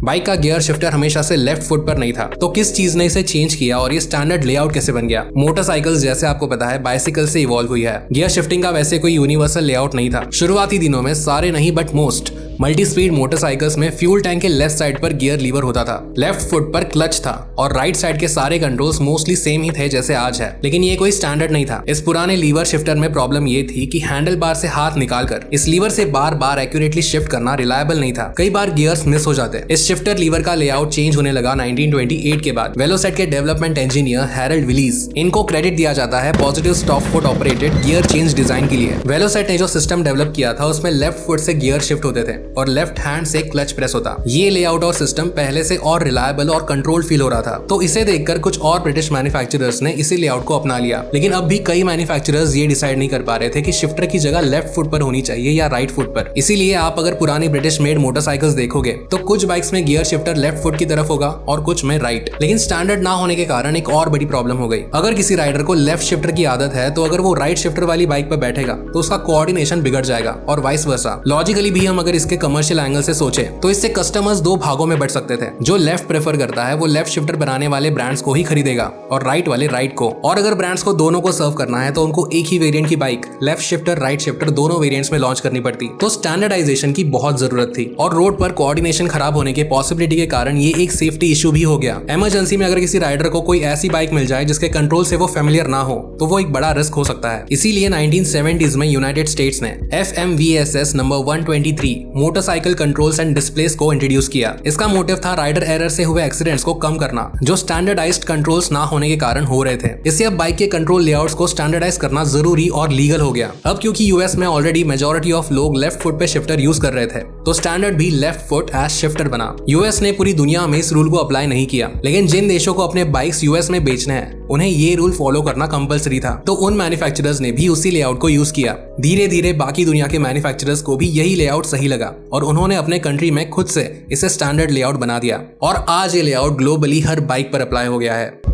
Bike का gear shifter हमेशा से लेफ्ट फुट पर नहीं था, तो किस चीज ने इसे चेंज किया और ये स्टैंडर्ड लेआउट कैसे बन गया। मोटरसाइकिल्स जैसे आपको पता है बाइसिकल से इवॉल्व हुई है। गियर शिफ्टिंग का वैसे कोई यूनिवर्सल लेआउट नहीं था। शुरुआती दिनों में सारे नहीं but most multi speed motorcycles में फ्यूल टैंक के लेफ्ट साइड पर गियर लीवर होता था, लेफ्ट फुट पर क्लच था और राइट साइड के सारे कंट्रोल्स मोस्टली सेम ही थे जैसे आज है, लेकिन ये कोई स्टैंडर्ड नहीं था। इस पुराने लीवर शिफ्टर में प्रॉब्लम ये थी कि हैंडल बार से हाथ निकालकर इस लीवर से बार बार एक्यूरेटली शिफ्ट करना रिलायबल नहीं था। कई बार गियर्स मिस हो जाते। इस शिफ्टर लीवर का लेआउट चेंज होने लगा 1928 के बाद। वेलोसेट के डेवलपमेंट इंजीनियर हैरल्ड विलीज, इनको क्रेडिट दिया जाता है positive stop foot operated gear change design के लिए। वेलोसेट ने जो सिस्टम डेवलप किया था उसमें लेफ्ट फुट से गियर शिफ्ट होते थे और लेफ्ट हैंड से क्लच प्रेस होता। ये लेआउट और सिस्टम पहले से और रिलायबल और कंट्रोल फील हो रहा था, तो इसे देखकर कुछ और ब्रिटिश मैन्युफैक्चरर्स ने इसी लेआउट को अपना लिया। लेकिन अब भी कई मैन्युफैक्चरर्स ये डिसाइड नहीं कर पा रहे थे कि शिफ्टर की जगह लेफ्ट फुट पर होनी चाहिए या राइट फुट पर। इसीलिए आप अगर पुरानी ब्रिटिश मेड मोटरसाइकिल्स देखोगे तो कुछ बाइक्स में गियर शिफ्टर लेफ्ट फुट की तरफ होगा और कुछ में राइट। लेकिन स्टैंडर्ड ना होने के कारण एक और बड़ी प्रॉब्लम हो गई। अगर किसी राइडर को लेफ्ट शिफ्टर की आदत है तो अगर वो राइट शिफ्टर वाली बाइक पर बैठेगा तो उसका कोऑर्डिनेशन बिगड़ जाएगा और वाइस वर्सा। लॉजिकली भी हम अगर इसके कमर्शियल एंगल से सोचे तो इससे कस्टमर्स दो भागों में बट सकते थे। जो लेफ्ट प्रेफर करता है वो लेफ्ट शिफ्टर बनाने वाले ब्रांड्स को ही खरीदेगा और राइट वाले राइट को। और अगर ब्रांड्स को दोनों को सर्व करना है तो उनको एक ही वेरिएंट की bike left shifter right shifter दोनों वेरिएंट्स में लॉन्च करनी पड़ती। तो स्टैंडर्डाइजेशन की बहुत जरूरत थी और रोड पर कोऑर्डिनेशन खराब होने के पॉसिबिलिटी के कारण ये एक सेफ्टी इशू भी हो गया। इमरजेंसी में अगर किसी राइडर को कोई ऐसी बाइक मिल जाए जिसके कंट्रोल से वो फेमिलियर ना हो तो वो एक बड़ा रिस्क हो सकता है। इसीलिए 1970s में यूनाइटेड स्टेट्स ने FMVSS number 123 motorcycle controls and displace को इंट्रोड्यूस किया। इसका मोटिव था राइडर एरर से हुए एक्सीडेंट्स को कम करना जो स्टैंडर्डाइज्ड कंट्रोल्स ना होने के कारण हो रहे थे। इससे अब बाइक के कंट्रोल लेआउट्स को स्टैंडर्डाइज करना जरूरी और लीगल हो गया। अब क्योंकि यूएस में ऑलरेडी मेजॉरिटी ऑफ लोग लेफ्ट फुट पे शिफ्टर यूज कर रहे थे तो स्टैंडर्ड भी लेफ्ट फुट एज शिफ्टर बना। यूएस ने पूरी दुनिया में इस रूल को अप्लाई नहीं किया, लेकिन जिन देशों को अपने बाइक्स यूएस में बेचने हैं उन्हें ये रूल फॉलो करना कंपलसरी था, तो उन मैन्युफैक्चरर्स ने भी उसी लेआउट को यूज किया। धीरे धीरे बाकी दुनिया के मैन्युफैक्चरर्स को भी यही लेआउट सही लगा और उन्होंने अपने कंट्री में खुद से इसे स्टैंडर्ड लेआउट बना दिया और आज ये लेआउट ग्लोबली हर बाइक पर अप्लाई हो गया है।